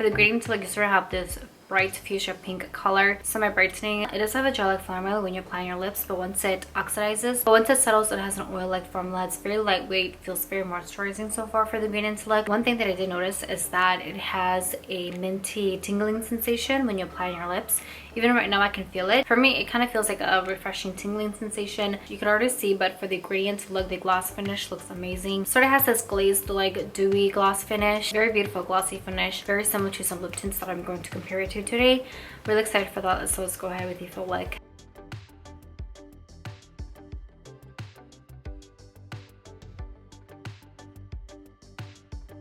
For the gradient look, you sort of have this bright fuchsia pink color. Semi-brightening. It does have a gel-like formula when you apply on your lips, but once it settles, it has an oil-like formula. It's very lightweight, feels very moisturizing so far for the gradient look. One thing that I did notice is that it has a minty tingling sensation when you apply on your lips. Even right now I can feel it. For me, it kind of feels like a refreshing tingling sensation. You can already see, but for the gradient look, the gloss finish looks amazing. Sort of has this glazed, like dewy gloss finish. Very beautiful glossy finish. Very similar to some lip tints that I'm going to compare it to today. Really excited for that, so let's go ahead with the full look.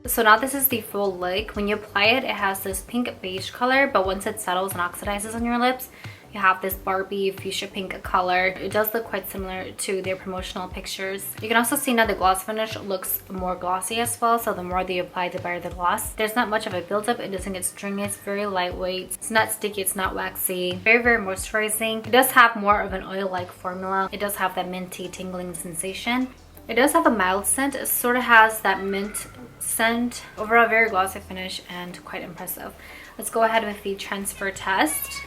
So now this is the full look. When you apply it, it has this pink beige color, but once it settles and oxidizes on your lips, you have this Barbie fuchsia pink color. It does look quite similar to their promotional pictures. You can also see now the gloss finish looks more glossy as well, so the more that you apply, the better the gloss. There's not much of a buildup. It doesn't get stringy. It's very lightweight. It's not sticky. It's not waxy. Very, very moisturizing. It does have more of an oil-like formula. It does have that minty tingling sensation. It does have a mild scent. It sort of has that mint scent. Overall, very glossy finish and quite impressive. Let's go ahead with the transfer test.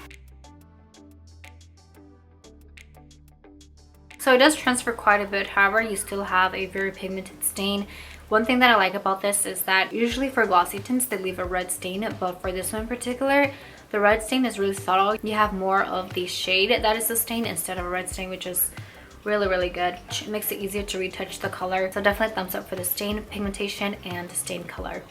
So it does transfer quite a bit. However, you still have a very pigmented stain. One thing that I like about this is that usually for glossy tints, they leave a red stain, but for this one in particular, the red stain is really subtle. You have more of the shade that is the stain instead of a red stain, which is really, really good. It makes it easier to retouch the color. So definitely thumbs up for the stain, pigmentation, and stain color.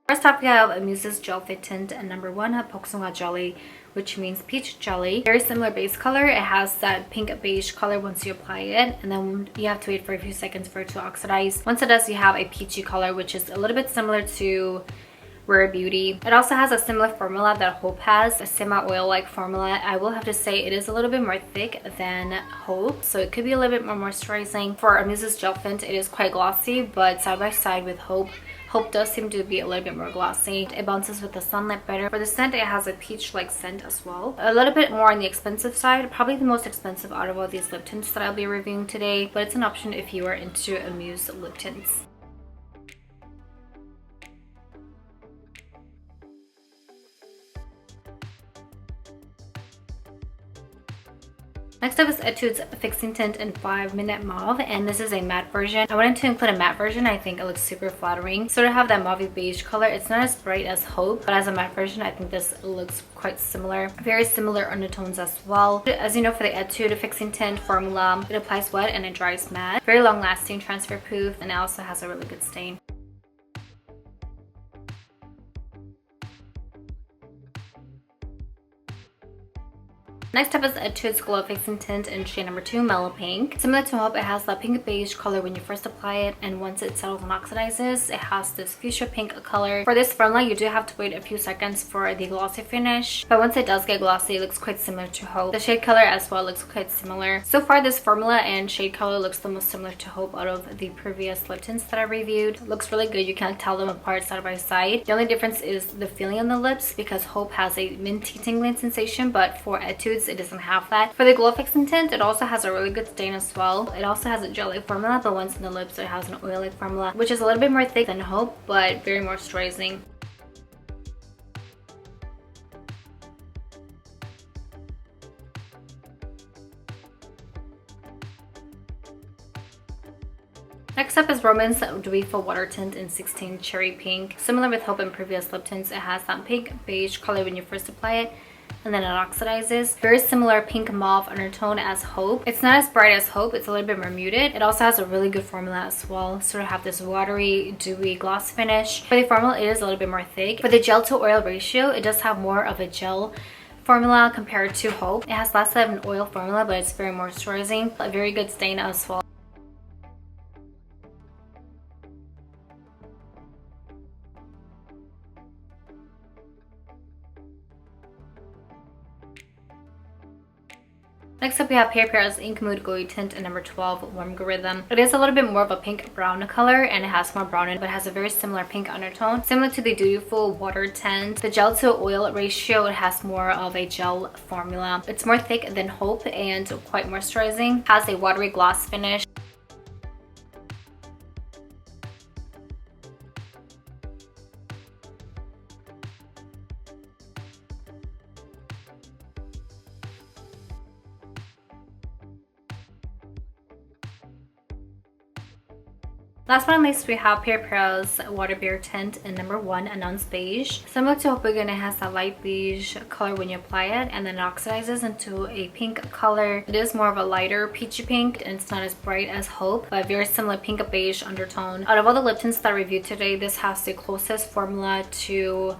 First up, we have Amuse's Gel Fit Tint and number 1, Poksunga Jelly, which means peach jelly. Very similar base color. It has that pink beige color once you apply it, and then you have to wait for a few seconds for it to oxidize. Once it does, you have a peachy color, which is a little bit similar to Rare Beauty. It also has a similar formula that Hope has, a semi-oil-like formula. I will have to say it is a little bit more thick than Hope, so it could be a little bit more moisturizing. For Amuse's Gel Tint, it is quite glossy, but side by side with Hope does seem to be a little bit more glossy. It bounces with the sunlight better. For the scent, it has a peach-like scent as well. A little bit more on the expensive side. Probably the most expensive out of all these lip tints that I'll be reviewing today, but it's an option if you are into Amuse lip tints. Next up is Etude's Fixing Tint in 5-Minute Mauve, and this is a matte version. I wanted to include a matte version. I think it looks super flattering. Sort of have that mauve beige color. It's not as bright as Hope, but as a matte version, I think this looks quite similar. Very similar undertones as well. As you know, for the Etude Fixing Tint formula, it applies wet and it dries matte. Very long lasting, transfer proof, and it also has a really good stain. Next up is Etude's Glow Fixing Tint in shade number 2, Mellow Pink. Similar to Hope, it has that pink beige color when you first apply it, and once it settles and oxidizes, it has this fuchsia pink color. For this formula, you do have to wait a few seconds for the glossy finish, but once it does get glossy, it looks quite similar to Hope. The shade color as well looks quite similar. So far, this formula and shade color looks the most similar to Hope out of the previous lip tints that I reviewed. It looks really good. You can't tell them apart side by side. The only difference is the feeling on the lips, because Hope has a minty tingling sensation, but for Etude's, it doesn't have that. For the Glow Fixing Tint, it also has a really good stain as well. It also has a gel-like formula, but once in the lips, it has an oil-like formula, which is a little bit more thick than Hope, but very moisturizing. Next up is Roman's DEWYFUL Water Tint in 16 Cherry Pink. Similar with Hope and previous lip tints, it has that pink beige color when you first apply it, and then it oxidizes. Very similar pink mauve undertone as Hope. It's not as bright as Hope. It's a little bit more muted. It also has a really good formula as well. Sort of have this watery, dewy gloss finish. For the formula, it is a little bit more thick. For the gel to oil ratio, it does have more of a gel formula compared to Hope. It has less of an oil formula, but it's very moisturizing. A very good stain as well. Next up, we have Peripera's Ink Mood Glowy Tint in number 12, Warm Rhythm. It is a little bit more of a pink brown color, and it has more brown in it, but has a very similar pink undertone. Similar to the DEWYFUL water tint, the gel to oil ratio, it has more of a gel formula. It's more thick than Hope and quite moisturizing. Has a watery gloss finish. Last but not least, we have Peripera's Water Bear Tint in number 1, Announced Beige. Similar to Hope, again, it has that light beige color when you apply it, and then it oxidizes into a pink color. It is more of a lighter peachy pink, and it's not as bright as Hope, but very similar pink beige undertone. Out of all the lip tints that I reviewed today, this has the closest formula to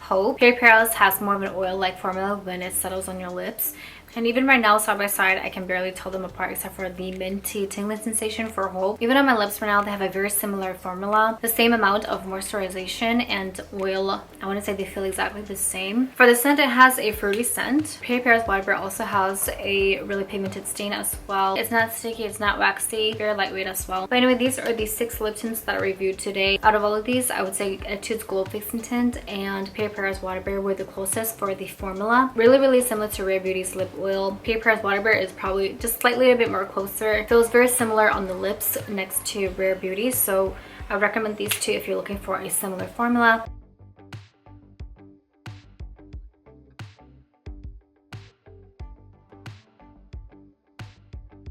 Hope. Peripera's has more of an oil-like formula when it settles on your lips. And even right now, side by side, I can barely tell them apart except for the minty tingling sensation for Hope. Even on my lips right now, they have a very similar formula. The same amount of moisturization and oil. I want to say they feel exactly the same. For the scent, it has a fruity scent. Peripera's Water Bear also has a really pigmented stain as well. It's not sticky, it's not waxy, very lightweight as well. But anyway, these are the 6 lip tints that I reviewed today. Out of all of these, I would say Etude's Glow Fixing Tint and Peripera's Water Bear were the closest for the formula. Really similar to Rare Beauty's lip oil. Peripera's Water Bear is probably just slightly a bit more closer. Feels very similar on the lips next to Rare Beauty, so I would recommend these two if you're looking for a similar formula.